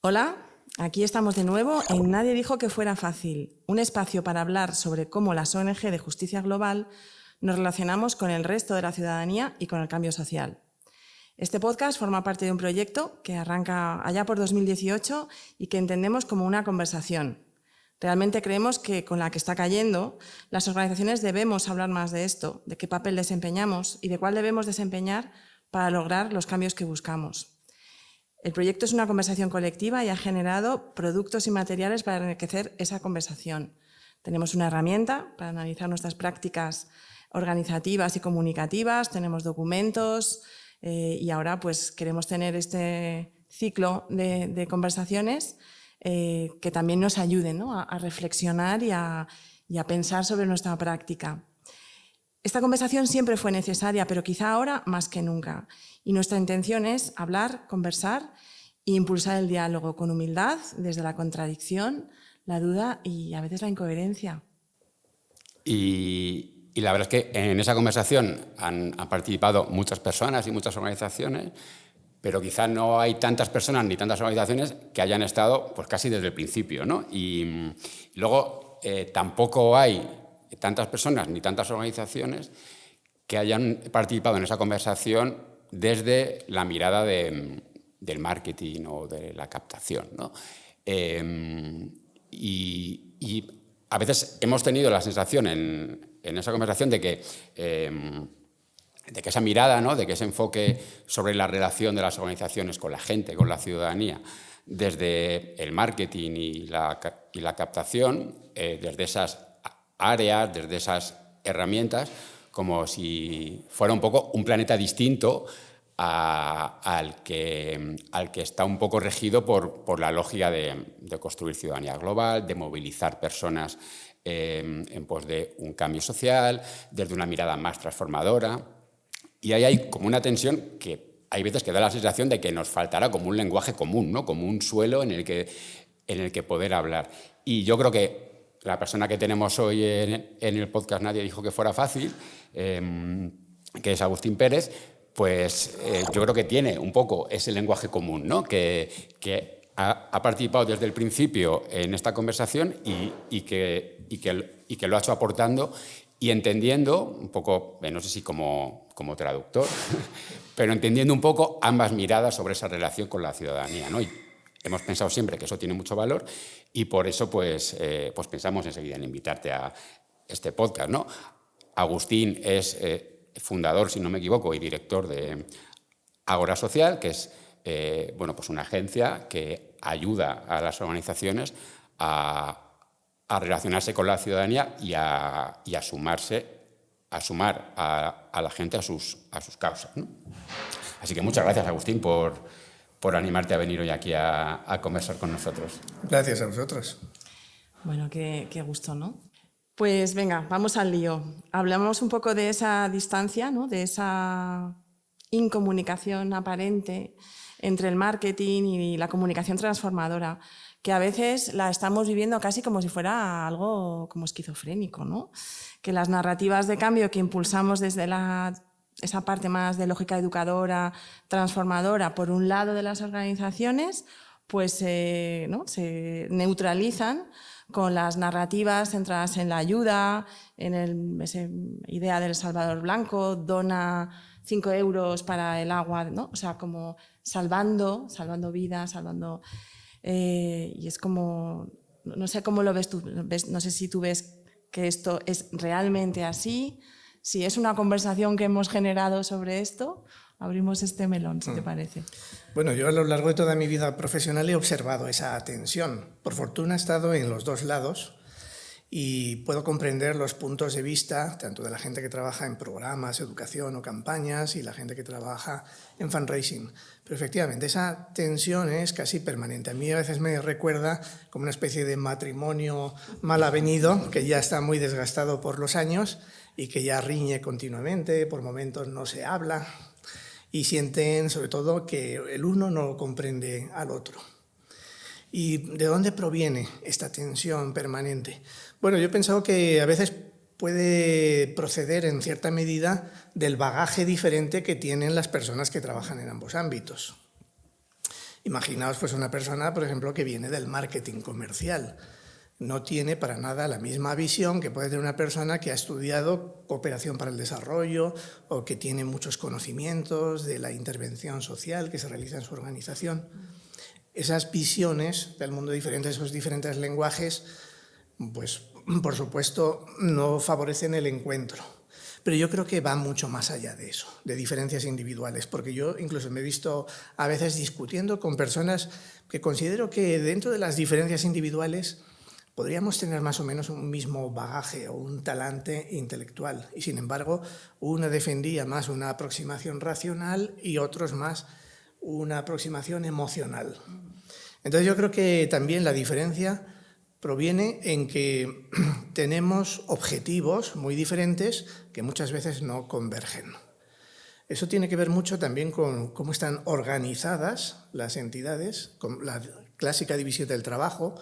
Hola, aquí estamos de nuevo en Nadie dijo que fuera fácil, un espacio para hablar sobre cómo las ONG de justicia global nos relacionamos con el resto de la ciudadanía y con el cambio social. Este podcast forma parte de un proyecto que arranca allá por 2018 y que entendemos como una conversación. Realmente creemos que con la que está cayendo, las organizaciones debemos hablar más de esto, de qué papel desempeñamos y de cuál debemos desempeñar para lograr los cambios que buscamos. El proyecto es una conversación colectiva y ha generado productos y materiales para enriquecer esa conversación. Tenemos una herramienta para analizar nuestras prácticas organizativas y comunicativas, tenemos documentos y ahora pues queremos tener este ciclo de conversaciones que también nos ayuden, ¿no?, a reflexionar y a pensar sobre nuestra práctica. Esta conversación siempre fue necesaria, pero quizá ahora más que nunca. Y nuestra intención es hablar, conversar e impulsar el diálogo con humildad, desde la contradicción, la duda y a veces la incoherencia. Y la verdad es que en esa conversación han participado muchas personas y muchas organizaciones, pero quizá no hay tantas personas ni tantas organizaciones que hayan estado pues, casi desde el principio, ¿no? Y luego tampoco hay tantas personas ni tantas organizaciones que hayan participado en esa conversación desde la mirada del marketing o de la captación, ¿no? Y a veces hemos tenido la sensación en esa conversación de que esa mirada, ¿no?, de que ese enfoque sobre la relación de las organizaciones con la gente, con la ciudadanía, desde el marketing y la captación, desde esas áreas, desde esas herramientas, como si fuera un poco un planeta distinto al que está un poco regido por la lógica de construir ciudadanía global, de movilizar personas en pos de un cambio social, desde una mirada más transformadora. Y ahí hay como una tensión que hay veces que da la sensación de que nos faltará como un lenguaje común, ¿no?, como un suelo en el que poder hablar. Y yo creo que la persona que tenemos hoy en el podcast Nadie dijo que fuera fácil, que es Agustín Pérez, pues yo creo que tiene un poco ese lenguaje común, ¿no?, que ha participado desde el principio en esta conversación y que lo ha hecho aportando y entendiendo un poco, no sé si como traductor, pero entendiendo un poco ambas miradas sobre esa relación con la ciudadanía, ¿no? Y hemos pensado siempre que eso tiene mucho valor y por eso pues pensamos enseguida en invitarte a este podcast, ¿no? Agustín es fundador, si no me equivoco, y director de Ágora Social, que es pues una agencia que ayuda a las organizaciones a relacionarse con la ciudadanía y a sumar a la gente a sus causas, ¿no? Así que muchas gracias, Agustín, por animarte a venir hoy aquí a conversar con nosotros. Gracias a vosotros. Bueno, qué gusto, ¿no? Pues venga, vamos al lío. Hablamos un poco de esa distancia, ¿no?, de esa incomunicación aparente entre el marketing y la comunicación transformadora, que a veces la estamos viviendo casi como si fuera algo como esquizofrénico, ¿no? Que las narrativas de cambio que impulsamos desde esa parte más de lógica educadora, transformadora, por un lado de las organizaciones, pues ¿no?, se neutralizan con las narrativas centradas en la ayuda, en esa idea del Salvador Blanco, dona 5 euros para el agua, ¿no? O sea, como salvando vidas, y es como, no sé cómo lo ves tú, no sé si tú ves que esto es realmente así, si es una conversación que hemos generado sobre esto. Abrimos este melón, si te parece. Bueno, yo a lo largo de toda mi vida profesional he observado esa tensión. Por fortuna he estado en los dos lados y puedo comprender los puntos de vista tanto de la gente que trabaja en programas, educación o campañas y la gente que trabaja en fundraising. Pero efectivamente esa tensión es casi permanente. A mí a veces me recuerda como una especie de matrimonio mal avenido que ya está muy desgastado por los años y que ya riñe continuamente, por momentos no se habla y sienten sobre todo que el uno no comprende al otro. ¿Y de dónde proviene esta tensión permanente? Bueno, yo he pensado que a veces puede proceder en cierta medida del bagaje diferente que tienen las personas que trabajan en ambos ámbitos. Imaginaos pues una persona, por ejemplo, que viene del marketing comercial. No tiene para nada la misma visión que puede tener una persona que ha estudiado cooperación para el desarrollo o que tiene muchos conocimientos de la intervención social que se realiza en su organización. Esas visiones del mundo diferente, esos diferentes lenguajes, pues por supuesto no favorecen el encuentro. Pero yo creo que va mucho más allá de eso, de diferencias individuales, porque yo incluso me he visto a veces discutiendo con personas que considero que dentro de las diferencias individuales podríamos tener más o menos un mismo bagaje o un talante intelectual, y sin embargo uno defendía más una aproximación racional y otros más una aproximación emocional. Entonces yo creo que también la diferencia proviene en que tenemos objetivos muy diferentes que muchas veces no convergen. Eso tiene que ver mucho también con cómo están organizadas las entidades, con la clásica división del trabajo,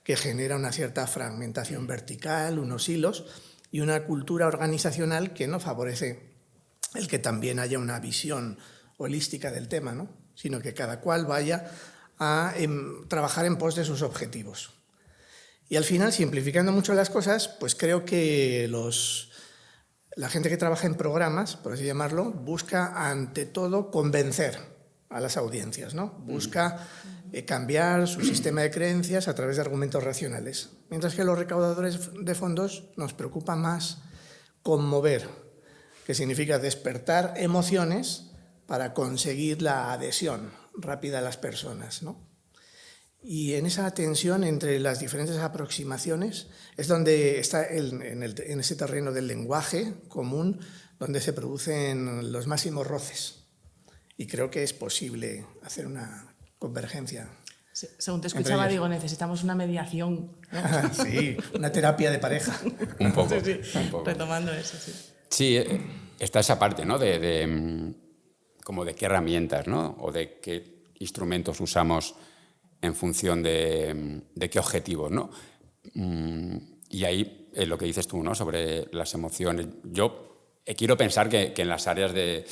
que genera una cierta fragmentación vertical, unos hilos, y una cultura organizacional que no favorece el que también haya una visión holística del tema, ¿no? Sino que cada cual vaya a trabajar en pos de sus objetivos. Y al final, simplificando mucho las cosas, pues creo que la gente que trabaja en programas, por así llamarlo, busca ante todo convencer a las audiencias, ¿no? Busca cambiar su sistema de creencias a través de argumentos racionales. Mientras que a los recaudadores de fondos nos preocupa más conmover, que significa despertar emociones para conseguir la adhesión rápida a las personas, ¿no? Y en esa tensión entre las diferentes aproximaciones es donde está en ese terreno del lenguaje común, donde se producen los máximos roces. Y creo que es posible hacer una convergencia. Sí, según te escuchaba, digo, necesitamos una mediación, ¿no? Sí, una terapia de pareja. Un poco, Sí, un poco. retomando eso, sí. Sí, está esa parte, ¿no? Como de qué herramientas, ¿no? O de qué instrumentos usamos en función de qué objetivos, ¿no? Y ahí lo que dices tú, ¿no? Sobre las emociones. Yo quiero pensar que en las áreas de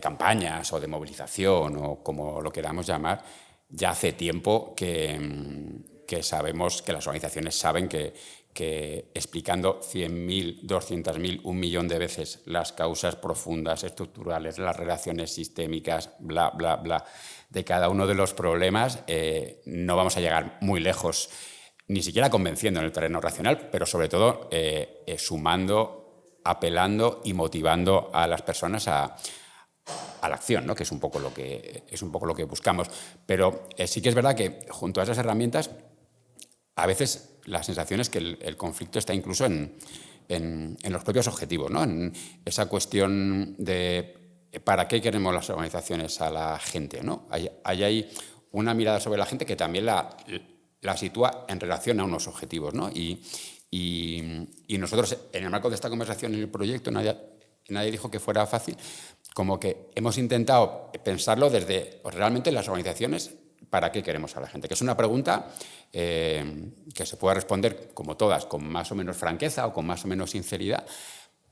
campañas o de movilización o como lo queramos llamar, ya hace tiempo que sabemos, que las organizaciones saben que explicando 100.000, 200.000, 1.000.000 de veces las causas profundas, estructurales, las relaciones sistémicas, bla, bla, bla, de cada uno de los problemas, no vamos a llegar muy lejos, ni siquiera convenciendo en el terreno racional, pero sobre todo sumando, apelando y motivando a las personas a la acción, ¿no? Que es un poco lo que buscamos. Pero sí que es verdad que junto a esas herramientas, a veces la sensación es que el conflicto está incluso en los propios objetivos, ¿no? En esa cuestión de para qué queremos las organizaciones a la gente, ¿no? Hay una mirada sobre la gente que también la sitúa en relación a unos objetivos, ¿no? Y nosotros, en el marco de esta conversación en el proyecto, nadie dijo que fuera fácil, como que hemos intentado pensarlo desde realmente las organizaciones, ¿para qué queremos a la gente? Que es una pregunta que se puede responder, como todas, con más o menos franqueza o con más o menos sinceridad,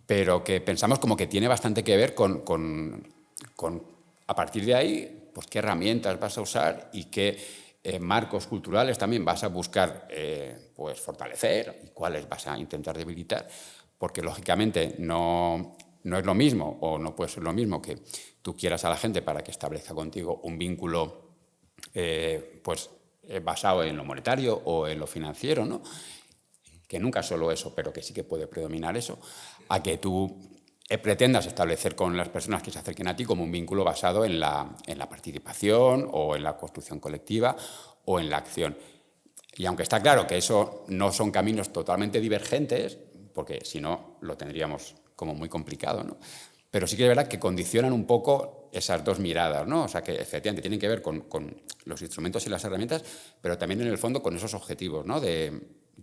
pero que pensamos como que tiene bastante que ver con a partir de ahí, pues qué herramientas vas a usar y qué marcos culturales también vas a buscar pues fortalecer y cuáles vas a intentar debilitar, porque lógicamente no es lo mismo o no puede ser lo mismo que tú quieras a la gente para que establezca contigo un vínculo basado en lo monetario o en lo financiero, ¿no? Que nunca es solo eso, pero que sí que puede predominar eso, a que tú pretendas establecer con las personas que se acerquen a ti como un vínculo basado en la participación o en la construcción colectiva o en la acción. Y aunque está claro que eso no son caminos totalmente divergentes, porque si no lo tendríamos como muy complicado, ¿no? Pero sí que es verdad que condicionan un poco esas dos miradas, ¿no? O sea, que efectivamente tienen que ver con los instrumentos y las herramientas, pero también en el fondo con esos objetivos, ¿no?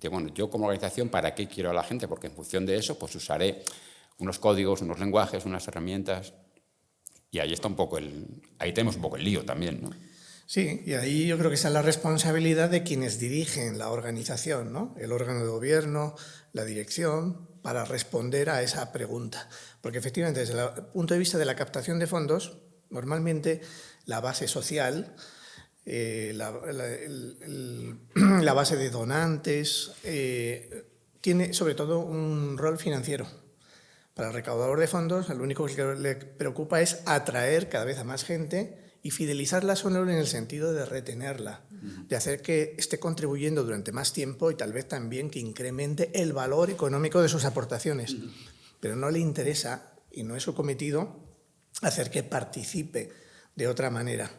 Bueno, yo como organización, ¿para qué quiero a la gente? Porque en función de eso, pues usaré unos códigos, unos lenguajes, unas herramientas, y ahí está ahí tenemos un poco el lío también, ¿no? Sí, y ahí yo creo que está la responsabilidad de quienes dirigen la organización, ¿no? El órgano de gobierno, la dirección, para responder a esa pregunta. Porque efectivamente, desde el punto de vista de la captación de fondos, normalmente la base social, la base de donantes, tiene sobre todo un rol financiero. Para el recaudador de fondos, lo único que le preocupa es atraer cada vez a más gente y fidelizarla solo en el sentido de retenerla, de hacer que esté contribuyendo durante más tiempo y tal vez también que incremente el valor económico de sus aportaciones. Pero no le interesa, y no es su cometido, hacer que participe de otra manera.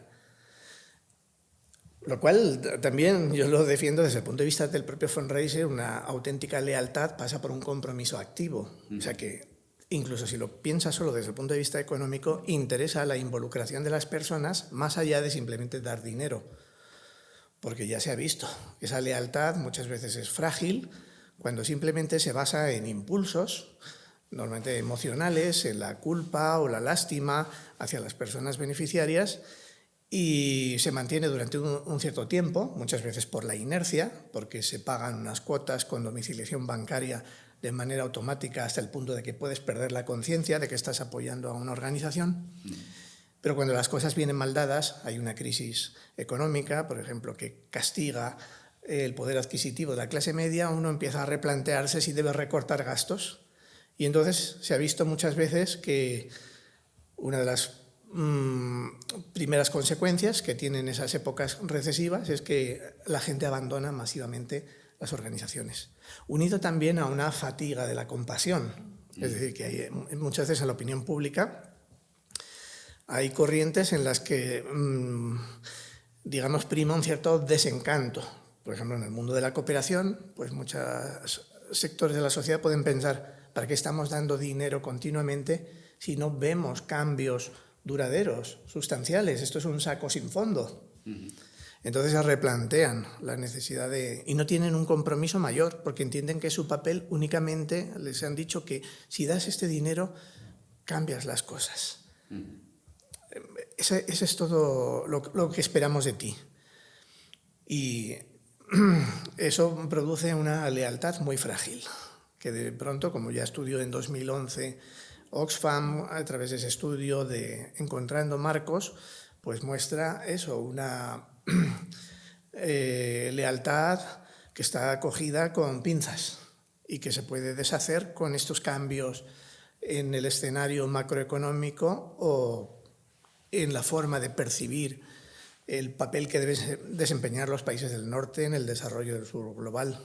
Lo cual también yo lo defiendo desde el punto de vista del propio fundraiser. Una auténtica lealtad pasa por un compromiso activo. O sea que incluso si lo piensas solo desde el punto de vista económico, interesa la involucración de las personas más allá de simplemente dar dinero. Porque ya se ha visto, esa lealtad muchas veces es frágil cuando simplemente se basa en impulsos, normalmente emocionales, en la culpa o la lástima hacia las personas beneficiarias, y se mantiene durante un cierto tiempo, muchas veces por la inercia, porque se pagan unas cuotas con domiciliación bancaria de manera automática hasta el punto de que puedes perder la conciencia de que estás apoyando a una organización. Pero cuando las cosas vienen mal dadas, hay una crisis económica, por ejemplo, que castiga el poder adquisitivo de la clase media, uno empieza a replantearse si debe recortar gastos. Y entonces se ha visto muchas veces que una de las primeras consecuencias que tienen esas épocas recesivas es que la gente abandona masivamente las organizaciones, unido también a una fatiga de la compasión. Es decir, que hay, muchas veces en la opinión pública hay corrientes en las que, digamos, prima un cierto desencanto. Por ejemplo, en el mundo de la cooperación, pues muchos sectores de la sociedad pueden pensar, ¿para qué estamos dando dinero continuamente si no vemos cambios duraderos, sustanciales? Esto es un saco sin fondo. Entonces se replantean la necesidad de... Y no tienen un compromiso mayor, porque entienden que su papel únicamente, les han dicho que si das este dinero, cambias las cosas. Ese es todo lo que esperamos de ti. Y eso produce una lealtad muy frágil, que de pronto, como ya estudió en 2011 Oxfam, a través de ese estudio de Encontrando Marcos, pues muestra eso, una lealtad que está acogida con pinzas y que se puede deshacer con estos cambios en el escenario macroeconómico o en la forma de percibir el papel que deben desempeñar los países del norte en el desarrollo del sur global.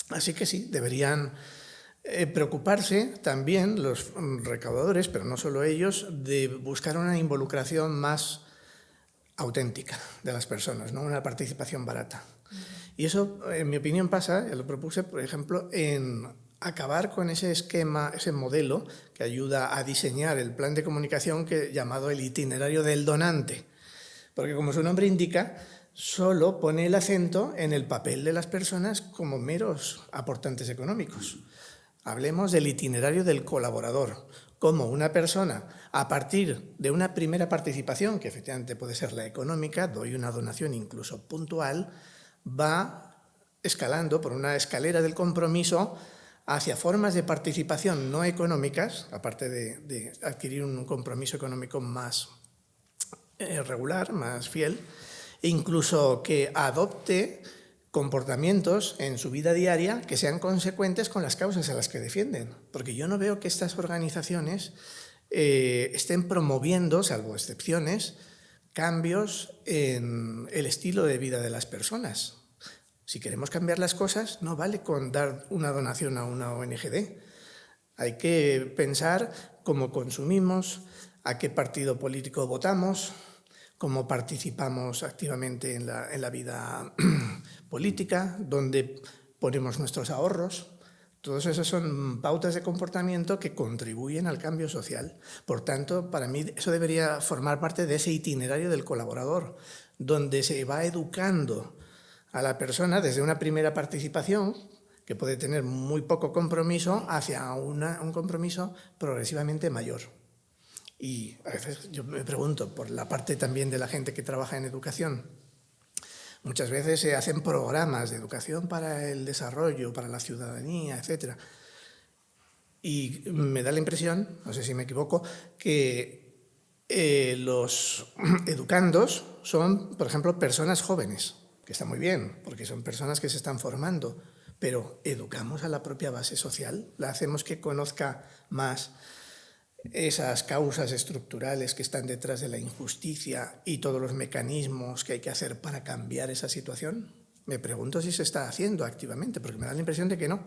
Así que sí, deberían preocuparse también los recaudadores, pero no solo ellos, de buscar una involucración más auténtica de las personas, no una participación barata. Y eso, en mi opinión, pasa, lo propuse, por ejemplo, en acabar con ese esquema, ese modelo que ayuda a diseñar el plan de comunicación llamado el itinerario del donante. Porque, como su nombre indica, solo pone el acento en el papel de las personas como meros aportantes económicos. Hablemos del itinerario del colaborador, cómo una persona, a partir de una primera participación, que efectivamente puede ser la económica, doy una donación incluso puntual, va escalando por una escalera del compromiso hacia formas de participación no económicas, aparte de adquirir un compromiso económico más regular, más fiel, e incluso que adopte comportamientos en su vida diaria que sean consecuentes con las causas a las que defienden. Porque yo no veo que estas organizaciones estén promoviendo, salvo excepciones, cambios en el estilo de vida de las personas. Si queremos cambiar las cosas, no vale con dar una donación a una ONG. Hay que pensar cómo consumimos, a qué partido político votamos, cómo participamos activamente en la vida política, dónde ponemos nuestros ahorros. Todas esas son pautas de comportamiento que contribuyen al cambio social. Por tanto, para mí eso debería formar parte de ese itinerario del colaborador, donde se va educando a la persona desde una primera participación, que puede tener muy poco compromiso, hacia un compromiso progresivamente mayor. Y a veces yo me pregunto, por la parte también de la gente que trabaja en educación, muchas veces se hacen programas de educación para el desarrollo, para la ciudadanía, etc. Y me da la impresión, no sé si me equivoco, que Los educandos son, por ejemplo, personas jóvenes, que está muy bien, porque son personas que se están formando, pero ¿educamos a la propia base social? ¿La hacemos que conozca más esas causas estructurales que están detrás de la injusticia y todos los mecanismos que hay que hacer para cambiar esa situación? Me pregunto si se está haciendo activamente, porque me da la impresión de que no.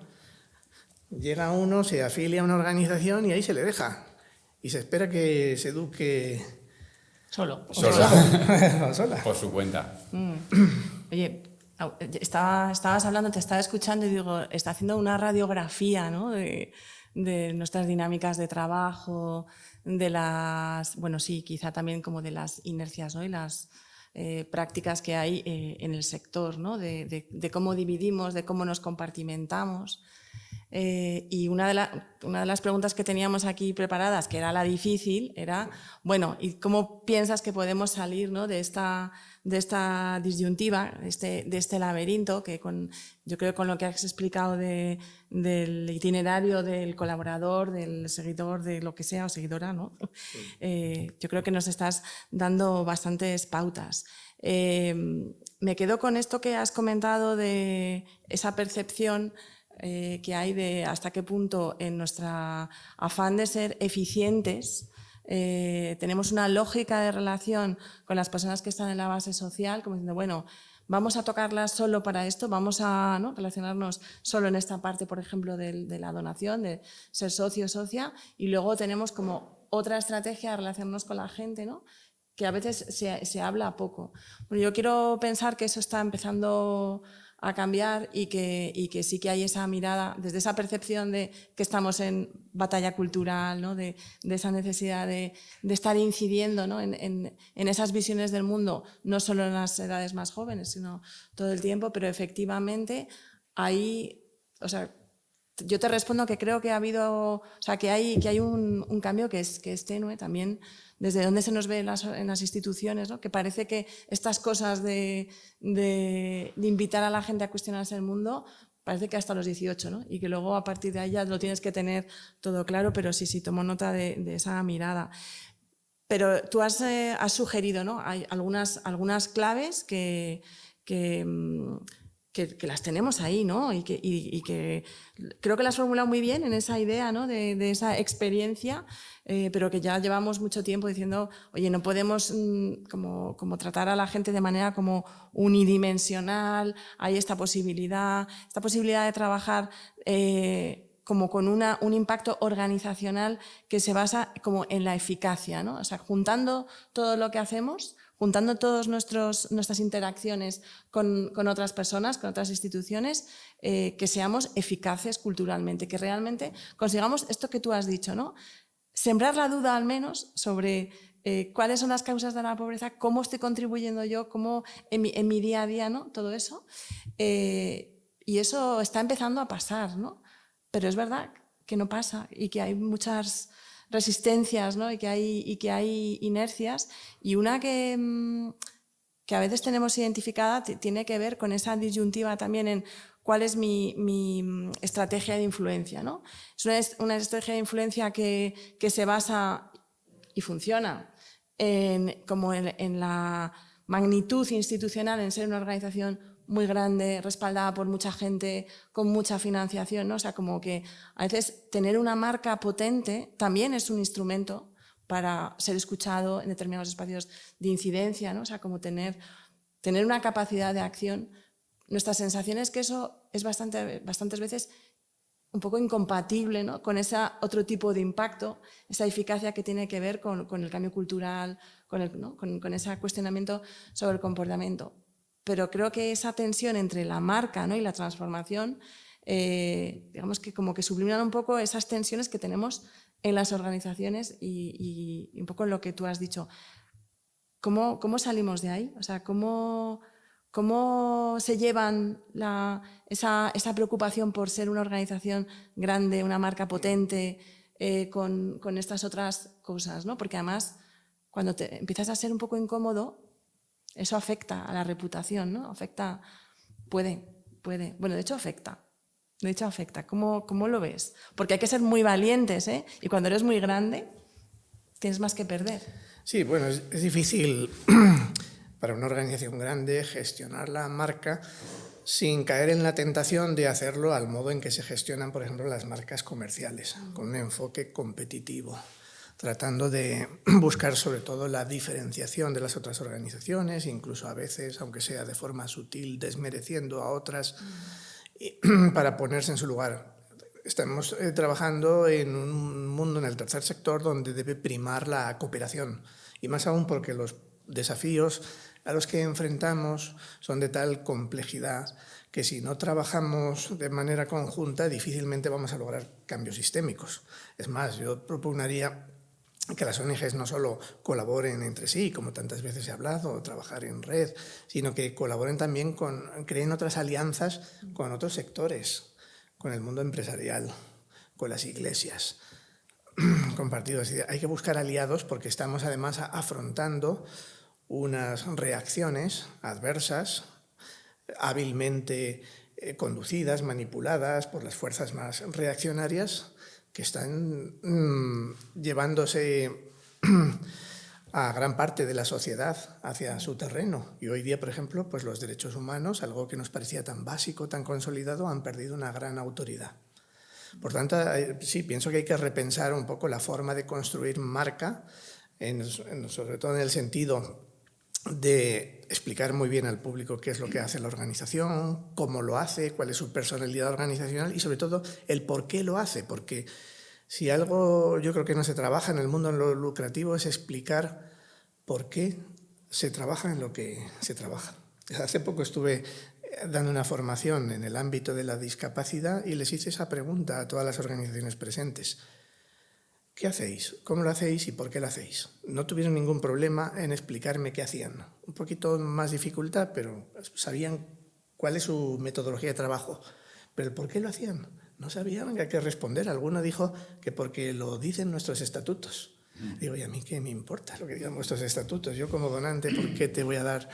Llega uno, se afilia a una organización y ahí se le deja. Y se espera que se eduque solo. sola. Por su cuenta. Oye, estabas hablando, te estaba escuchando y digo, está haciendo una radiografía, ¿no? de nuestras dinámicas de trabajo, de las, bueno, sí, quizá también como de las inercias, ¿no? Y las prácticas que hay en el sector, ¿no? De cómo dividimos, de cómo nos compartimentamos. Y una de las preguntas que teníamos aquí preparadas, que era la difícil, era, bueno, ¿y cómo piensas que podemos salir, ¿no? de esta disyuntiva, de este laberinto, que yo creo que con lo que has explicado del itinerario del colaborador, del seguidor, de lo que sea, o seguidora, ¿no? Yo creo que nos estás dando bastantes pautas. Me quedo con esto que has comentado de esa percepción que hay de hasta qué punto en nuestro afán de ser eficientes tenemos una lógica de relación con las personas que están en la base social, como diciendo, bueno, vamos a tocarlas solo para esto, vamos a, ¿no? relacionarnos solo en esta parte, por ejemplo, de la donación, de ser socio o socia, y luego tenemos como otra estrategia de relacionarnos con la gente, ¿no? que a veces se habla poco. Bueno, yo quiero pensar que eso está empezando a cambiar y que sí que hay esa mirada, desde esa percepción de que estamos en batalla cultural, ¿no? de esa necesidad de estar incidiendo, ¿no? en esas visiones del mundo, no solo en las edades más jóvenes, sino todo el tiempo, pero efectivamente ahí, o sea, yo te respondo que creo que ha habido, o sea, que hay un cambio que es tenue también, desde donde se nos ve en las instituciones, ¿no? que parece que estas cosas de invitar a la gente a cuestionarse el mundo, parece que hasta los 18, ¿no? y que luego a partir de ahí ya lo tienes que tener todo claro, pero sí, tomo nota de esa mirada. Pero tú has sugerido, ¿no? Hay algunas claves que las tenemos ahí, ¿no? y que creo que las has formulado muy bien en esa idea, ¿no? de esa experiencia, pero que ya llevamos mucho tiempo diciendo, oye, no podemos como tratar a la gente de manera como unidimensional, hay esta posibilidad de trabajar como con un impacto organizacional que se basa como en la eficacia, ¿no? O sea, juntando todo lo que hacemos, juntando todas nuestras interacciones con otras personas, con otras instituciones, que seamos eficaces culturalmente, que realmente consigamos esto que tú has dicho, ¿no? Sembrar la duda al menos sobre cuáles son las causas de la pobreza, cómo estoy contribuyendo yo, cómo en mi día a día, ¿no? Todo eso. Y eso está empezando a pasar, ¿no? Pero es verdad que no pasa y que hay muchas resistencias, ¿no? y que hay inercias, y una que a veces tenemos identificada tiene que ver con esa disyuntiva también en cuál es mi estrategia de influencia, ¿no? Es una estrategia de influencia que se basa y funciona como en la magnitud institucional, en ser una organización muy grande, respaldada por mucha gente, con mucha financiación, ¿no? O sea, como que a veces tener una marca potente también es un instrumento para ser escuchado en determinados espacios de incidencia, ¿no? O sea, como tener una capacidad de acción. Nuestra sensación es que eso es bastantes veces un poco incompatible, ¿no? con ese otro tipo de impacto, esa eficacia que tiene que ver con el cambio cultural, ¿no? con ese cuestionamiento sobre el comportamiento. Pero creo que esa tensión entre la marca, ¿no? y la transformación, digamos que como que subliman un poco esas tensiones que tenemos en las organizaciones y un poco en lo que tú has dicho. ¿Cómo salimos de ahí? O sea, ¿cómo se llevan esa preocupación por ser una organización grande, una marca potente, con estas otras cosas, ¿no? Porque además, cuando te empiezas a ser un poco incómodo, eso afecta a la reputación, ¿no? Puede. Bueno, de hecho afecta. ¿Cómo lo ves? Porque hay que ser muy valientes, ¿eh? Y cuando eres muy grande, tienes más que perder. Sí, bueno, es difícil para una organización grande gestionar la marca sin caer en la tentación de hacerlo al modo en que se gestionan, por ejemplo, las marcas comerciales, con un enfoque competitivo, tratando de buscar sobre todo la diferenciación de las otras organizaciones, incluso a veces, aunque sea de forma sutil, desmereciendo a otras para ponerse en su lugar. Estamos trabajando en un mundo, en el tercer sector, donde debe primar la cooperación, y más aún porque los desafíos a los que enfrentamos son de tal complejidad que si no trabajamos de manera conjunta difícilmente vamos a lograr cambios sistémicos. Es más, yo propugnaría que las ONGs no solo colaboren entre sí, como tantas veces he hablado, o trabajar en red, sino que colaboren también creen otras alianzas con otros sectores, con el mundo empresarial, con las iglesias, con partidos. Hay que buscar aliados porque estamos además afrontando unas reacciones adversas, hábilmente conducidas, manipuladas por las fuerzas más reaccionarias que están llevándose a gran parte de la sociedad hacia su terreno. Y hoy día, por ejemplo, pues los derechos humanos, algo que nos parecía tan básico, tan consolidado, han perdido una gran autoridad. Por tanto, sí, pienso que hay que repensar un poco la forma de construir marca, sobre todo en el sentido de explicar muy bien al público qué es lo que hace la organización, cómo lo hace, cuál es su personalidad organizacional y sobre todo el por qué lo hace, porque si algo yo creo que no se trabaja en el mundo en lo lucrativo es explicar por qué se trabaja en lo que se trabaja. Hace poco estuve dando una formación en el ámbito de la discapacidad y les hice esa pregunta a todas las organizaciones presentes. ¿Qué hacéis? ¿Cómo lo hacéis y por qué lo hacéis? No tuvieron ningún problema en explicarme qué hacían. Un poquito más dificultad, pero sabían cuál es su metodología de trabajo. Pero el por qué lo hacían, no sabían qué responder. Alguno dijo que porque lo dicen nuestros estatutos. Digo, ¿y a mí qué me importa lo que digan nuestros estatutos? Yo como donante, ¿por qué te voy a dar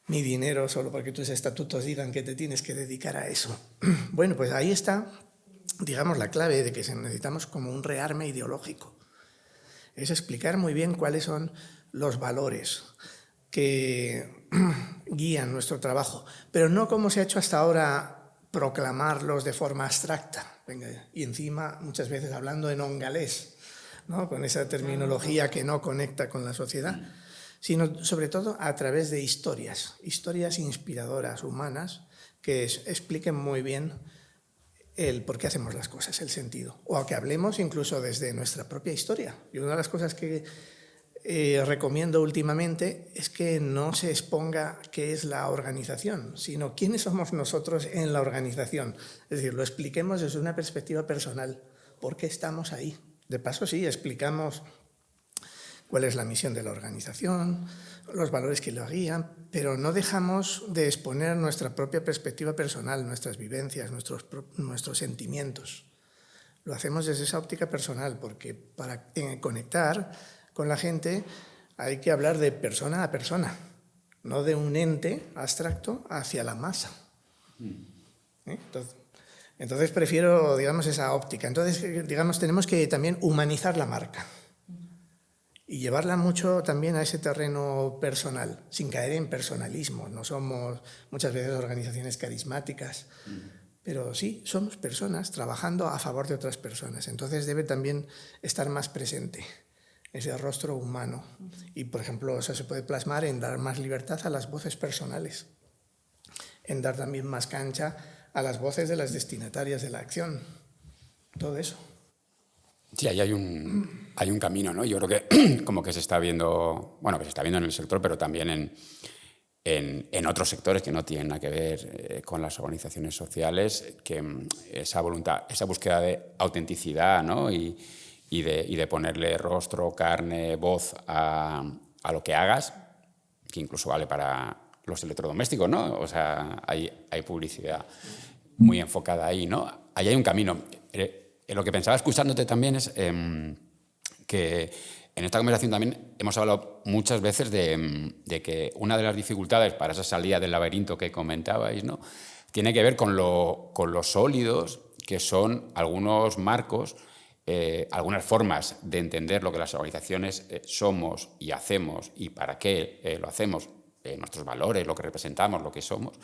mi dinero solo porque tus estatutos digan que te tienes que dedicar a eso? Bueno, pues ahí está, digamos, la clave de que necesitamos como un rearme ideológico. Es explicar muy bien cuáles son los valores que guían nuestro trabajo, pero no como se ha hecho hasta ahora, proclamarlos de forma abstracta. Venga, y encima muchas veces hablando en ongalés, ¿no? Con esa terminología que no conecta con la sociedad, sino sobre todo a través de historias inspiradoras, humanas, que expliquen muy bien el por qué hacemos las cosas, el sentido. O que hablemos incluso desde nuestra propia historia. Y una de las cosas que recomiendo últimamente es que no se exponga qué es la organización, sino quiénes somos nosotros en la organización. Es decir, lo expliquemos desde una perspectiva personal. ¿Por qué estamos ahí? De paso, sí, explicamos cuál es la misión de la organización, los valores que la guían, pero no dejamos de exponer nuestra propia perspectiva personal, nuestras vivencias, nuestros sentimientos. Lo hacemos desde esa óptica personal, porque para conectar con la gente hay que hablar de persona a persona, no de un ente abstracto hacia la masa. Entonces prefiero, digamos, esa óptica. Entonces, digamos, tenemos que también humanizar la marca y llevarla mucho también a ese terreno personal, sin caer en personalismo. No somos muchas veces organizaciones carismáticas, pero sí, somos personas trabajando a favor de otras personas. Entonces debe también estar más presente ese rostro humano. Y, por ejemplo, eso se puede plasmar en dar más libertad a las voces personales, en dar también más cancha a las voces de las destinatarias de la acción. Todo eso. Sí, ahí hay un camino, ¿no? Yo creo que como que se está viendo, bueno, que se está viendo en el sector, pero también en otros sectores que no tienen nada que ver con las organizaciones sociales, que esa voluntad, esa búsqueda de autenticidad, ¿no? Y de ponerle rostro, carne, voz a lo que hagas, que incluso vale para los electrodomésticos, ¿no? O sea, hay publicidad muy enfocada ahí, ¿no? Ahí hay un camino. Lo que pensaba escuchándote también es que en esta conversación también hemos hablado muchas veces de que una de las dificultades para esa salida del laberinto que comentabais, ¿no? Tiene que ver con lo sólidos que son algunos marcos algunas formas de entender lo que las organizaciones somos y hacemos y para qué lo hacemos, nuestros valores, lo que representamos, lo que somos,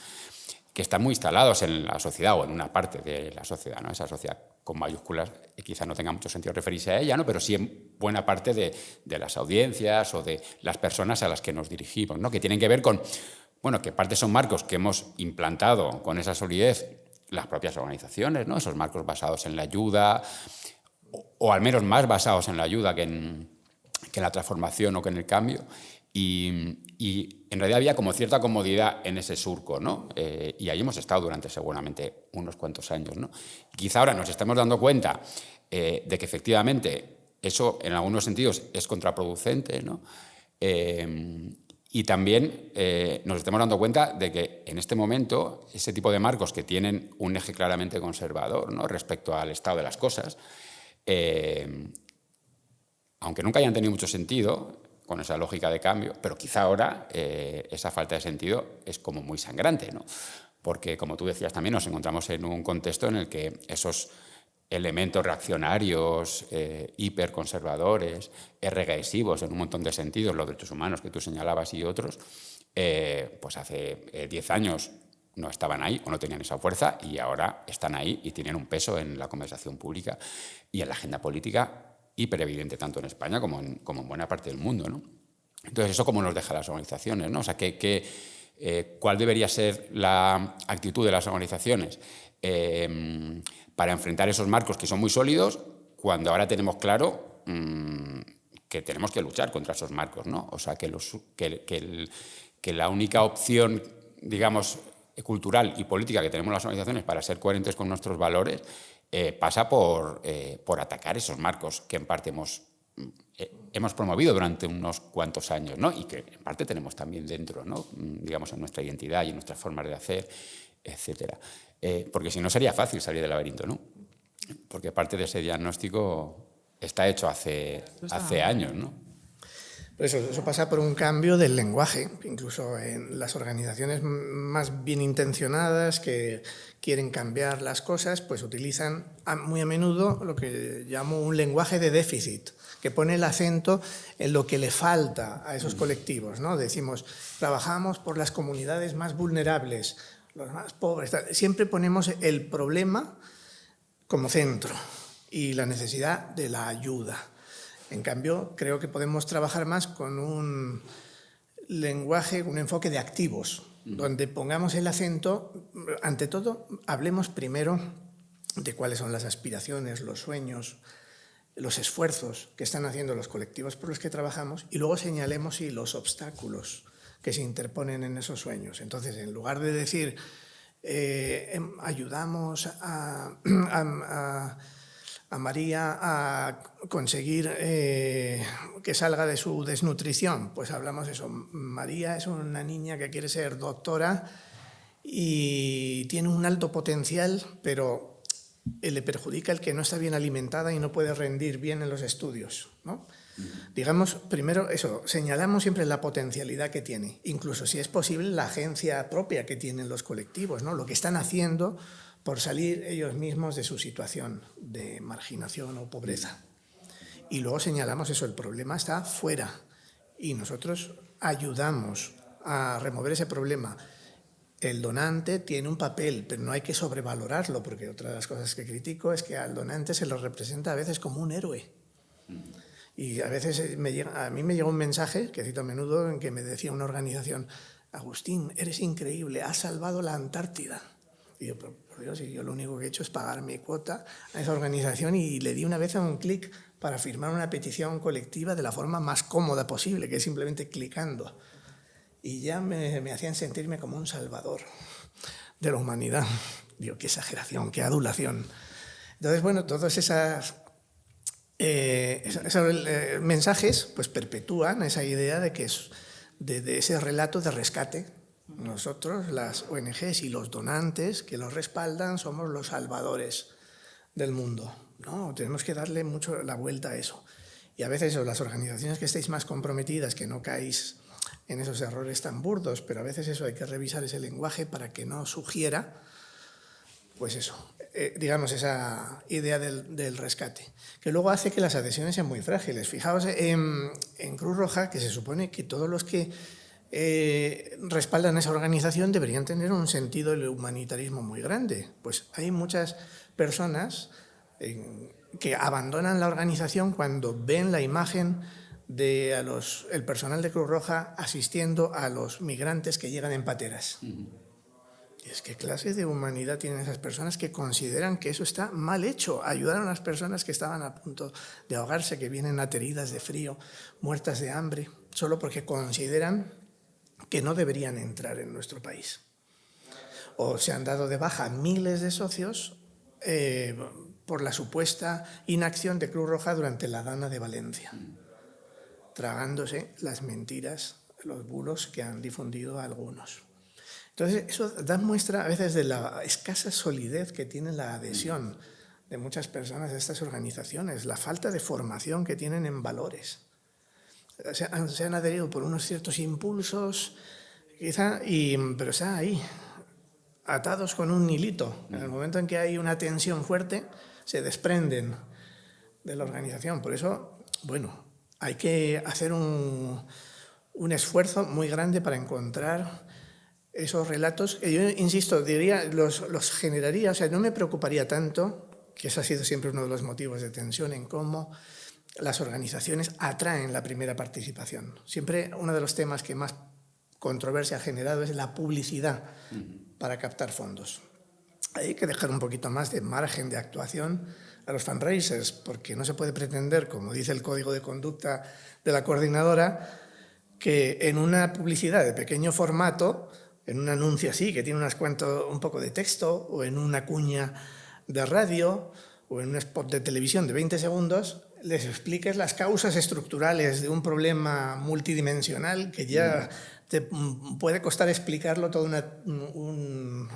que están muy instalados en la sociedad o en una parte de la sociedad, ¿no? Esa sociedad con mayúsculas, quizá no tenga mucho sentido referirse a ella, ¿no? Pero sí en buena parte de las audiencias o de las personas a las que nos dirigimos, ¿no? Que tienen que ver con, bueno, que parte son marcos que hemos implantado con esa solidez las propias organizaciones, ¿no? Esos marcos basados en la ayuda, o al menos más basados en la ayuda que en la transformación o que en el cambio. Y en realidad había como cierta comodidad en ese surco, ¿no? Y ahí hemos estado durante seguramente unos cuantos años, ¿no? Quizá ahora nos estamos dando cuenta de que efectivamente eso en algunos sentidos es contraproducente, ¿no? Y también nos estamos dando cuenta de que en este momento ese tipo de marcos que tienen un eje claramente conservador, ¿no? Respecto al estado de las cosas, aunque nunca hayan tenido mucho sentido con esa lógica de cambio, pero quizá ahora esa falta de sentido es como muy sangrante, ¿no? Porque, como tú decías también, nos encontramos en un contexto en el que esos elementos reaccionarios, hiperconservadores, regresivos en un montón de sentidos, los derechos humanos que tú señalabas y otros, pues hace 10 años no estaban ahí o no tenían esa fuerza y ahora están ahí y tienen un peso en la conversación pública y en la agenda política hiperevidente tanto en España como en buena parte del mundo, ¿no? Entonces, ¿eso cómo nos deja las organizaciones, ¿no? O sea, ¿cuál debería ser la actitud de las organizaciones para enfrentar esos marcos que son muy sólidos cuando ahora tenemos claro que tenemos que luchar contra esos marcos, ¿no? O sea, que la única opción, digamos, cultural y política que tenemos las organizaciones para ser coherentes con nuestros valores pasa por atacar esos marcos que en parte hemos promovido durante unos cuantos años, ¿no? Y que en parte tenemos también dentro, ¿no? Digamos, en nuestra identidad y en nuestras formas de hacer, etcétera. Porque si no sería fácil salir del laberinto, ¿no? Porque parte de ese diagnóstico está hecho hace años, ¿no? Eso pasa por un cambio del lenguaje, incluso en las organizaciones más bien intencionadas que quieren cambiar las cosas, pues utilizan muy a menudo lo que llamo un lenguaje de déficit, que pone el acento en lo que le falta a esos colectivos, ¿no? Decimos, trabajamos por las comunidades más vulnerables, los más pobres. Siempre ponemos el problema como centro y la necesidad de la ayuda. En cambio, creo que podemos trabajar más con un lenguaje, un enfoque de activos, donde pongamos el acento, ante todo, hablemos primero de cuáles son las aspiraciones, los sueños, los esfuerzos que están haciendo los colectivos por los que trabajamos y luego señalemos los obstáculos que se interponen en esos sueños. Entonces, en lugar de decir, ayudamos a María a conseguir que salga de su desnutrición, pues hablamos de eso. María es una niña que quiere ser doctora y tiene un alto potencial, pero le perjudica el que no está bien alimentada y no puede rendir bien en los estudios, ¿no? Digamos, primero eso, señalamos siempre la potencialidad que tiene, incluso si es posible la agencia propia que tienen los colectivos, ¿no? Lo que están haciendo por salir ellos mismos de su situación de marginación o pobreza. Y luego señalamos eso, el problema está fuera y nosotros ayudamos a remover ese problema. El donante tiene un papel, pero no hay que sobrevalorarlo, porque otra de las cosas que critico es que al donante se lo representa a veces como un héroe. Y a veces a mí me llega un mensaje, que cito a menudo, en que me decía una organización, Agustín, eres increíble, has salvado la Antártida. Y yo, por Dios, yo lo único que he hecho es pagar mi cuota a esa organización y le di una vez a un clic para firmar una petición colectiva de la forma más cómoda posible, que es simplemente clicando. Y ya me hacían sentirme como un salvador de la humanidad. Digo, qué exageración, qué adulación. Entonces, bueno, todos esos mensajes pues perpetúan esa idea de que es de ese relato de rescate. Nosotros, las ONGs y los donantes que los respaldan, somos los salvadores del mundo, ¿no? Tenemos que darle mucho la vuelta a eso. Y a veces las organizaciones que estéis más comprometidas, que no caéis en esos errores tan burdos, pero a veces eso hay que revisar ese lenguaje para que no sugiera, pues eso, digamos, esa idea del rescate, que luego hace que las adhesiones sean muy frágiles. Fijaos en Cruz Roja, que se supone que todos los que respaldan esa organización deberían tener un sentido del humanitarismo muy grande. Pues hay muchas personas que abandonan la organización cuando ven la imagen de el personal de Cruz Roja asistiendo a los migrantes que llegan en pateras. Es que clase de humanidad tienen esas personas que consideran que eso está mal hecho. Ayudaron a las personas que estaban a punto de ahogarse, que vienen ateridas de frío, muertas de hambre, solo porque consideran que no deberían entrar en nuestro país. O se han dado de baja miles de socios por la supuesta inacción de Cruz Roja durante la Dana de Valencia, tragándose las mentiras, los bulos que han difundido algunos. Entonces, eso da muestra a veces de la escasa solidez que tiene la adhesión de muchas personas a estas organizaciones, la falta de formación que tienen en valores. Se han adherido por unos ciertos impulsos, quizá, pero están ahí, atados con un hilito. En el momento en que hay una tensión fuerte, se desprenden de la organización. Por eso, bueno, hay que hacer un esfuerzo muy grande para encontrar esos relatos, que yo insisto, diría, los generaría, o sea, no me preocuparía tanto, que ese ha sido siempre uno de los motivos de tensión, en cómo las organizaciones atraen la primera participación. Siempre uno de los temas que más controversia ha generado es la publicidad para captar fondos. Hay que dejar un poquito más de margen de actuación a los fundraisers, porque no se puede pretender, como dice el código de conducta de la coordinadora, que en una publicidad de pequeño formato, en un anuncio así, que tiene un poco de texto, o en una cuña de radio, o en un spot de televisión de 20 segundos, les expliques las causas estructurales de un problema multidimensional que ya te puede costar explicarlo todo un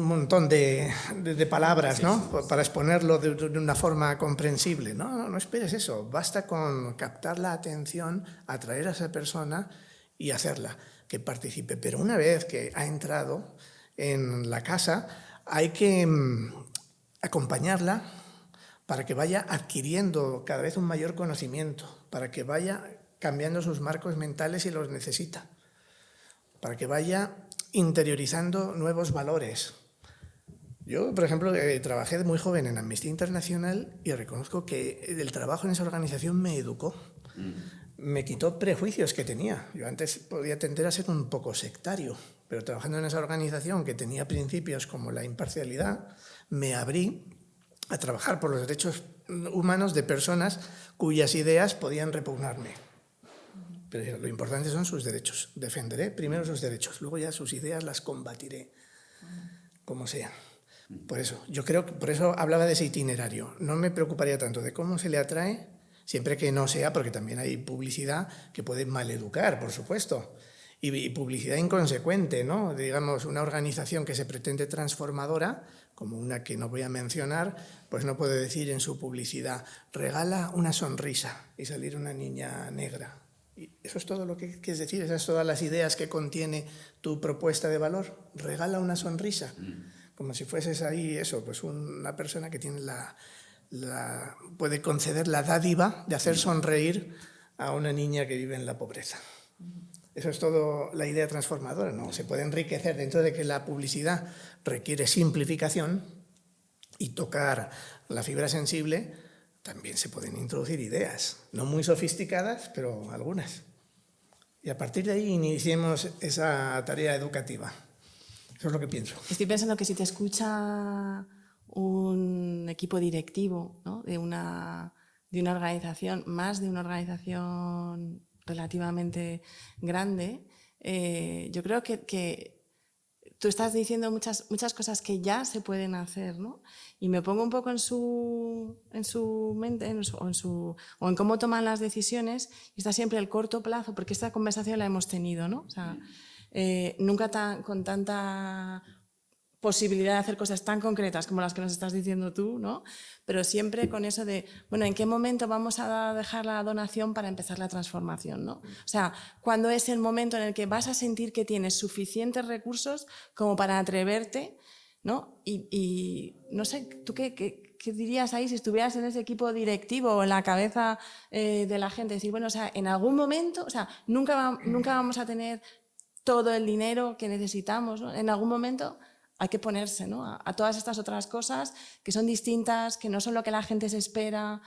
montón de palabras, ¿no? Para exponerlo de una forma comprensible. No esperes eso. Basta con captar la atención, atraer a esa persona y hacerla que participe. Pero una vez que ha entrado en la casa, hay que acompañarla para que vaya adquiriendo cada vez un mayor conocimiento, para que vaya cambiando sus marcos mentales si los necesita, para que vaya interiorizando nuevos valores. Yo, por ejemplo, trabajé muy joven en Amnistía Internacional y reconozco que el trabajo en esa organización me educó. Me quitó prejuicios que tenía. Yo antes podía tender a ser un poco sectario, pero trabajando en esa organización que tenía principios como la imparcialidad, me abrí a trabajar por los derechos humanos de personas cuyas ideas podían repugnarme. Pero lo importante son sus derechos. Defenderé primero sus derechos, luego ya sus ideas las combatiré, como sea. Por eso, yo creo que por eso hablaba de ese itinerario. No me preocuparía tanto de cómo se le atrae, siempre que no sea, porque también hay publicidad que puede maleducar, por supuesto, y publicidad inconsecuente, ¿no? Digamos, una organización que se pretende transformadora, como una que no voy a mencionar, pues no puede decir en su publicidad, regala una sonrisa y salir una niña negra. Y eso es todo lo que quieres decir, esas son todas las ideas que contiene tu propuesta de valor. Regala una sonrisa, como si fueses ahí eso, pues una persona que tiene puede conceder la dádiva de hacer sonreír a una niña que vive en la pobreza. Eso es todo la idea transformadora, ¿no? Se puede enriquecer dentro de que la publicidad requiere simplificación y tocar la fibra sensible. También se pueden introducir ideas, no muy sofisticadas, pero algunas. Y a partir de ahí iniciemos esa tarea educativa. Eso es lo que pienso. Estoy pensando que si te escucha un equipo directivo, ¿no? de una organización, más de una organización relativamente grande, yo creo que tú estás diciendo muchas cosas que ya se pueden hacer, ¿no? Y me pongo un poco en su mente o en cómo toman las decisiones, y está siempre el corto plazo, porque esta conversación la hemos tenido, ¿no? O sea, nunca con tanta posibilidad de hacer cosas tan concretas como las que nos estás diciendo tú, ¿no? Pero siempre con eso de, bueno, ¿en qué momento vamos a dejar la donación para empezar la transformación, ¿no? O sea, ¿cuándo es el momento en el que vas a sentir que tienes suficientes recursos como para atreverte, ¿no? Y no sé, ¿tú qué dirías ahí si estuvieras en ese equipo directivo o en la cabeza de la gente? Decir, bueno, o sea, en algún momento, o sea, nunca vamos a tener todo el dinero que necesitamos, ¿no? En algún momento hay que ponerse, ¿no? a todas estas otras cosas que son distintas, que no son lo que la gente se espera,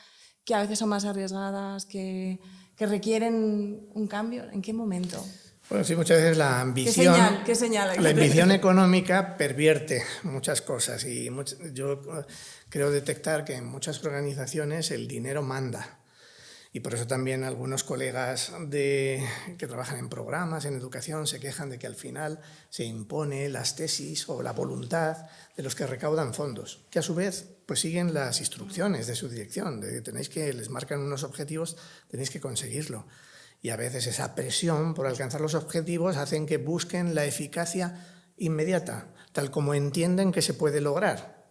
que a veces son más arriesgadas, que requieren un cambio. ¿En qué momento? Bueno, sí, muchas veces la ambición, ¿Qué señal? la ambición económica pervierte muchas cosas y yo creo detectar que en muchas organizaciones el dinero manda. Y por eso también algunos colegas que trabajan en programas, en educación, se quejan de que al final se impone las tesis o la voluntad de los que recaudan fondos, que a su vez pues siguen las instrucciones de su dirección, les marcan unos objetivos, tenéis que conseguirlo. Y a veces esa presión por alcanzar los objetivos hacen que busquen la eficacia inmediata, tal como entienden que se puede lograr.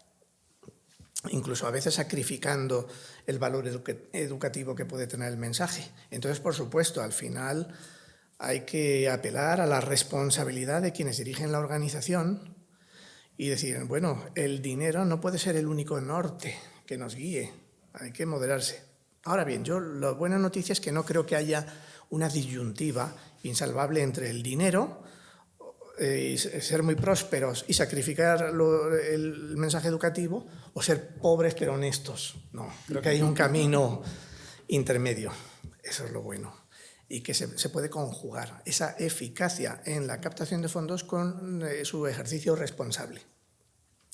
Incluso a veces sacrificando el valor educativo que puede tener el mensaje. Entonces, por supuesto, al final hay que apelar a la responsabilidad de quienes dirigen la organización y decir, bueno, el dinero no puede ser el único norte que nos guíe, hay que moderarse. Ahora bien, la buena noticia es que no creo que haya una disyuntiva insalvable entre el dinero, ser muy prósperos y sacrificar el mensaje educativo, o ser pobres pero honestos. No, creo que hay un camino intermedio, eso es lo bueno, y que se puede conjugar esa eficacia en la captación de fondos con su ejercicio responsable.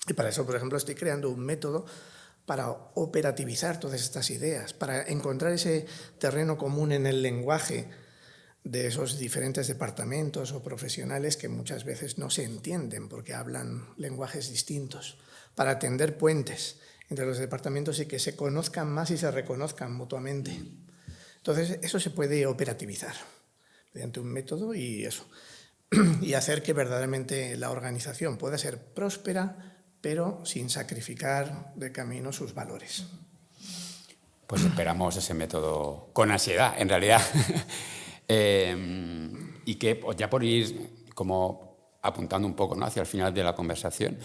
Y para eso, por ejemplo, estoy creando un método para operativizar todas estas ideas, para encontrar ese terreno común en el lenguaje de esos diferentes departamentos o profesionales que muchas veces no se entienden porque hablan lenguajes distintos, para tender puentes entre los departamentos y que se conozcan más y se reconozcan mutuamente. Entonces, eso se puede operativizar mediante un método y hacer que verdaderamente la organización pueda ser próspera, pero sin sacrificar de camino sus valores. Pues esperamos ese método con ansiedad, en realidad. Y que ya por ir como apuntando un poco, ¿no?, hacia el final de la conversación,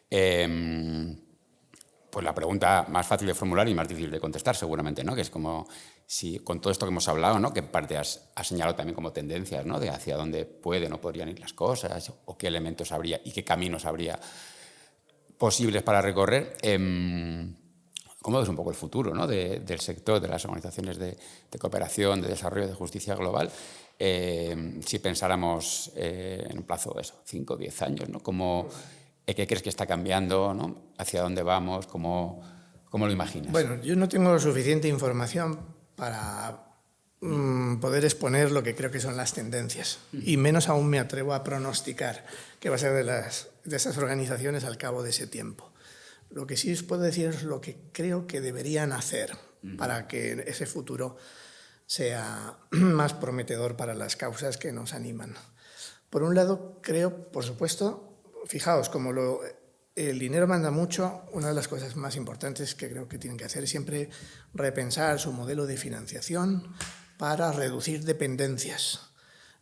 pues la pregunta más fácil de formular y más difícil de contestar seguramente, ¿no?, que es como si con todo esto que hemos hablado, ¿no?, que en parte has señalado también como tendencias, ¿no?, de hacia dónde pueden o podrían ir las cosas o qué elementos habría y qué caminos habría posibles para recorrer. ¿Cómo ves un poco el futuro, ¿no?, del sector, de las organizaciones de cooperación, de desarrollo, de justicia global? Si pensáramos en un plazo de 5 o 10 años, ¿no? ¿Qué crees que está cambiando, ¿no? ¿Hacia dónde vamos? ¿Cómo lo imaginas? Bueno, yo no tengo suficiente información para poder exponer lo que creo que son las tendencias. Y menos aún me atrevo a pronosticar qué va a ser de esas organizaciones al cabo de ese tiempo. Lo que sí os puedo decir es lo que creo que deberían hacer para que ese futuro sea más prometedor para las causas que nos animan. Por un lado, creo, por supuesto, fijaos, como el dinero manda mucho, una de las cosas más importantes que creo que tienen que hacer es siempre repensar su modelo de financiación para reducir dependencias.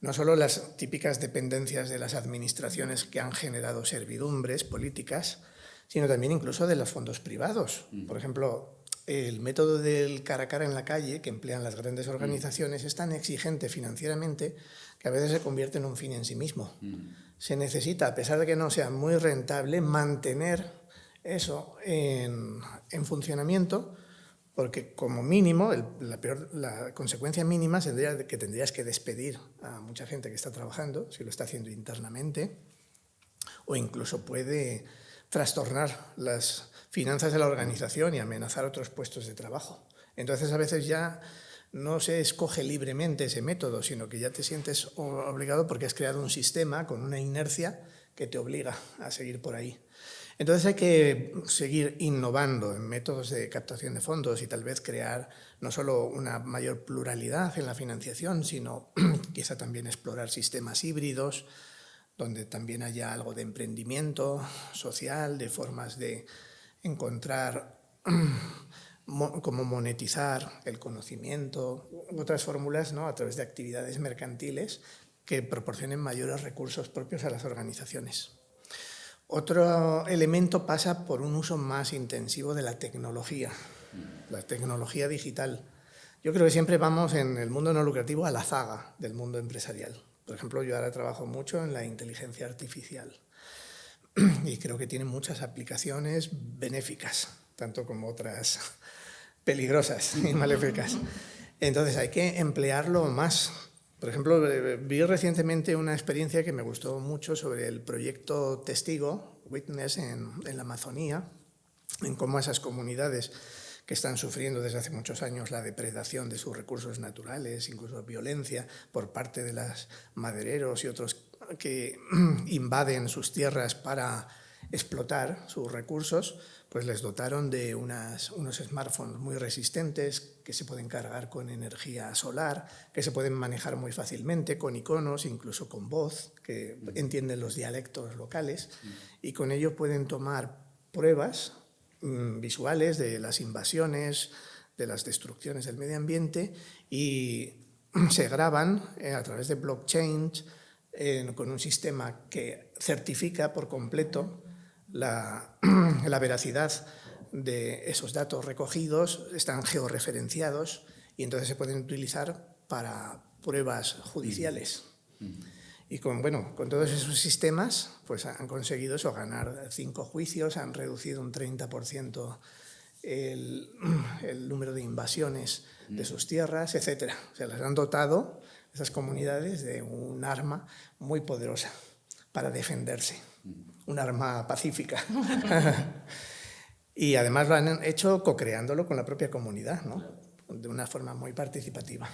No solo las típicas dependencias de las administraciones que han generado servidumbres políticas, sino también incluso de los fondos privados. Por ejemplo, el método del cara a cara en la calle que emplean las grandes organizaciones es tan exigente financieramente que a veces se convierte en un fin en sí mismo. Se necesita, a pesar de que no sea muy rentable, mantener eso en funcionamiento, porque como mínimo, la consecuencia mínima sería que tendrías que despedir a mucha gente que está trabajando, si lo está haciendo internamente, o incluso puede trastornar las finanzas de la organización y amenazar otros puestos de trabajo. Entonces, a veces ya no se escoge libremente ese método, sino que ya te sientes obligado porque has creado un sistema con una inercia que te obliga a seguir por ahí. Entonces hay que seguir innovando en métodos de captación de fondos y tal vez crear no solo una mayor pluralidad en la financiación, sino quizá también explorar sistemas híbridos, donde también haya algo de emprendimiento social, de formas de encontrar cómo monetizar el conocimiento, otras fórmulas, ¿no?, a través de actividades mercantiles que proporcionen mayores recursos propios a las organizaciones. Otro elemento pasa por un uso más intensivo de la tecnología digital. Yo creo que siempre vamos en el mundo no lucrativo a la zaga del mundo empresarial. Por ejemplo, yo ahora trabajo mucho en la inteligencia artificial y creo que tiene muchas aplicaciones benéficas, tanto como otras peligrosas y maléficas. Entonces hay que emplearlo más. Por ejemplo, vi recientemente una experiencia que me gustó mucho sobre el proyecto Testigo, Witness, en la Amazonía, en cómo esas comunidades que están sufriendo desde hace muchos años la depredación de sus recursos naturales, incluso violencia por parte de los madereros y otros que invaden sus tierras para explotar sus recursos, pues les dotaron de unos smartphones muy resistentes que se pueden cargar con energía solar, que se pueden manejar muy fácilmente con iconos, incluso con voz, que entienden los dialectos locales, y con ello pueden tomar pruebas visuales de las invasiones, de las destrucciones del medio ambiente, y se graban a través de blockchain con un sistema que certifica por completo la veracidad de esos datos recogidos, están georreferenciados y entonces se pueden utilizar para pruebas judiciales. Y con todos esos sistemas pues han conseguido eso, ganar 5 juicios, han reducido un 30% el número de invasiones de sus tierras, etc. O sea, les han dotado esas comunidades de un arma muy poderosa para defenderse, un arma pacífica. Y además lo han hecho co-creándolo con la propia comunidad, ¿no?, de una forma muy participativa.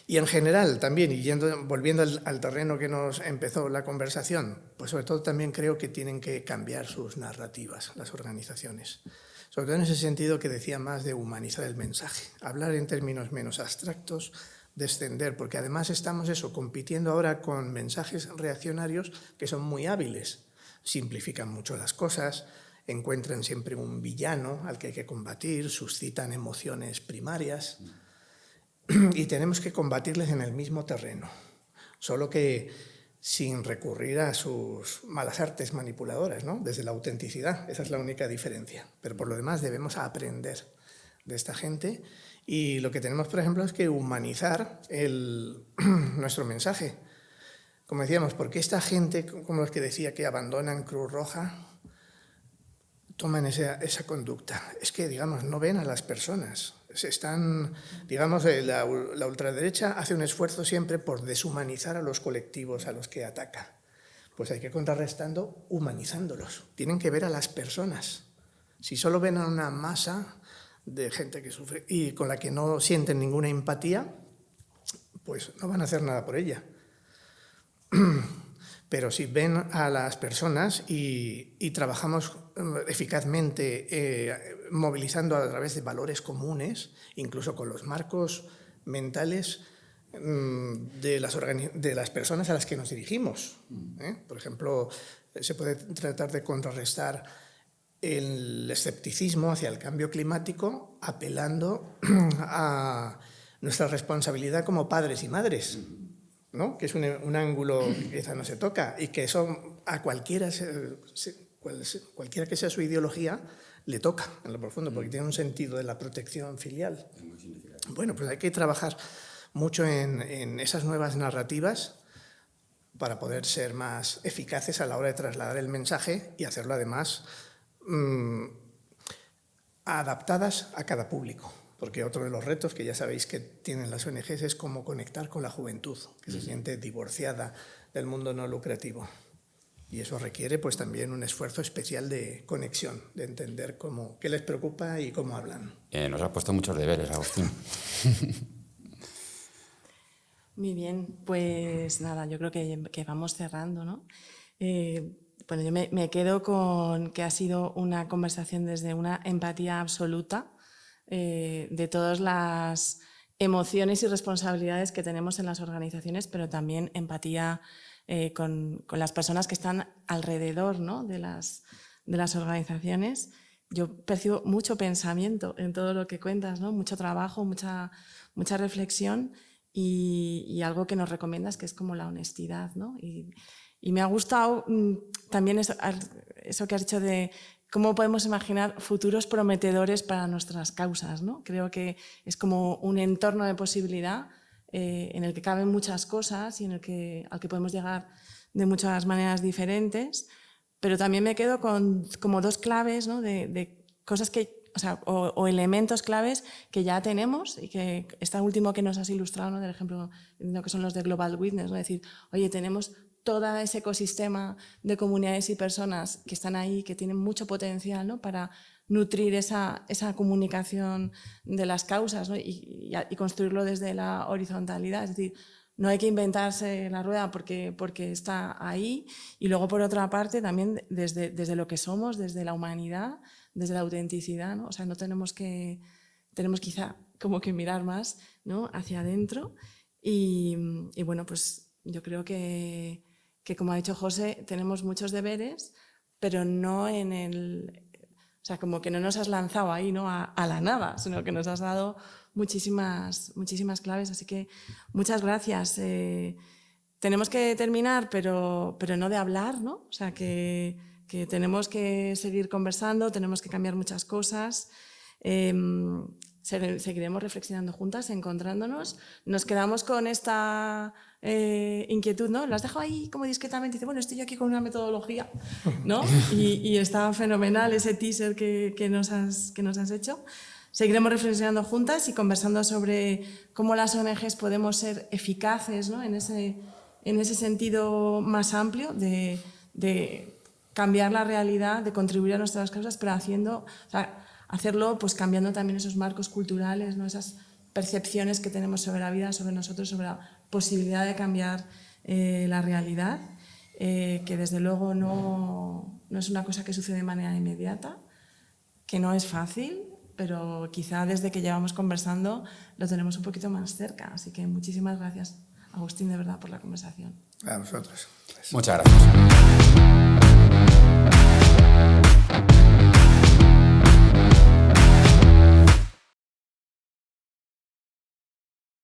Y en general también, y volviendo al terreno que nos empezó la conversación, pues sobre todo también creo que tienen que cambiar sus narrativas, las organizaciones. Sobre todo en ese sentido que decía más de humanizar el mensaje, hablar en términos menos abstractos, descender, porque además estamos compitiendo ahora con mensajes reaccionarios que son muy hábiles, simplifican mucho las cosas, encuentran siempre un villano al que hay que combatir, suscitan emociones primarias y tenemos que combatirles en el mismo terreno, solo que sin recurrir a sus malas artes manipuladoras, ¿no?, desde la autenticidad. Esa es la única diferencia, pero por lo demás debemos aprender de esta gente. Y lo que tenemos, por ejemplo, es que humanizar nuestro mensaje. Como decíamos, ¿por qué esta gente, como los que decía que abandonan Cruz Roja, toman esa conducta? Es que, digamos, no ven a las personas. La ultraderecha hace un esfuerzo siempre por deshumanizar a los colectivos a los que ataca. Pues hay que contrarrestando humanizándolos. Tienen que ver a las personas. Si solo ven a una masa de gente que sufre y con la que no sienten ninguna empatía, pues no van a hacer nada por ella. Pero si ven a las personas y trabajamos eficazmente movilizando a través de valores comunes, incluso con los marcos mentales de las personas a las que nos dirigimos. Por ejemplo, se puede tratar de contrarrestar el escepticismo hacia el cambio climático apelando a nuestra responsabilidad como padres y madres, ¿no?, que es un ángulo que quizá no se toca y que eso a cualquiera que sea su ideología le toca en lo profundo, porque tiene un sentido de la protección filial. Bueno, pues hay que trabajar mucho en esas nuevas narrativas para poder ser más eficaces a la hora de trasladar el mensaje y hacerlo además adaptadas a cada público. Porque otro de los retos que ya sabéis que tienen las ONGs es cómo conectar con la juventud, que se siente divorciada del mundo no lucrativo. Y eso requiere pues también un esfuerzo especial de conexión, de entender qué les preocupa y cómo hablan. Nos has puesto muchos deberes, Agustín. Muy bien, pues nada, yo creo que vamos cerrando, ¿no? Bueno, yo me quedo con que ha sido una conversación desde una empatía absoluta de todas las emociones y responsabilidades que tenemos en las organizaciones, pero también empatía con las personas que están alrededor, ¿no?, de las organizaciones. Yo percibo mucho pensamiento en todo lo que cuentas, ¿no?, mucho trabajo, mucha reflexión y algo que nos recomiendas, que es como la honestidad, ¿no? Y me ha gustado también eso que has dicho de cómo podemos imaginar futuros prometedores para nuestras causas, ¿no? Creo que es como un entorno de posibilidad en el que caben muchas cosas y al que podemos llegar de muchas maneras diferentes, pero también me quedo con como dos claves, ¿no?, de cosas que, o elementos claves que ya tenemos y que este último que nos has ilustrado, ¿no?, del ejemplo que son los de Global Witness, ¿no?, decir, oye, tenemos todo ese ecosistema de comunidades y personas que están ahí, que tienen mucho potencial, ¿no?, para nutrir esa comunicación de las causas, ¿no?, y construirlo desde la horizontalidad. Es decir, no hay que inventarse la rueda porque está ahí. Y luego, por otra parte, también desde lo que somos, desde la humanidad, desde la autenticidad, ¿no? O sea, tenemos quizá como que mirar más, ¿no?, hacia adentro. Y bueno, pues yo creo que como ha dicho José, tenemos muchos deberes, pero no o sea, como que no nos has lanzado ahí, ¿no?, a la nada, sino que nos has dado muchísimas claves. Así que muchas gracias. Tenemos que terminar, pero no de hablar, ¿no? O sea, que tenemos que seguir conversando, tenemos que cambiar muchas cosas. Seguiremos reflexionando juntas, encontrándonos. Nos quedamos con esta inquietud, ¿no? Lo has dejado ahí como discretamente. Dice, bueno, estoy yo aquí con una metodología, ¿no? Y está fenomenal ese teaser que nos has hecho. Seguiremos reflexionando juntas y conversando sobre cómo las ONGs podemos ser eficaces, ¿no?, en ese sentido más amplio de cambiar la realidad, de contribuir a nuestras causas, pero hacerlo pues cambiando también esos marcos culturales, ¿no?, esas percepciones que tenemos sobre la vida, sobre nosotros, sobre la posibilidad de cambiar la realidad, que desde luego no es una cosa que sucede de manera inmediata, que no es fácil, pero quizá desde que llevamos conversando lo tenemos un poquito más cerca. Así que muchísimas gracias, Agustín, de verdad, por la conversación. A vosotros. Muchas gracias.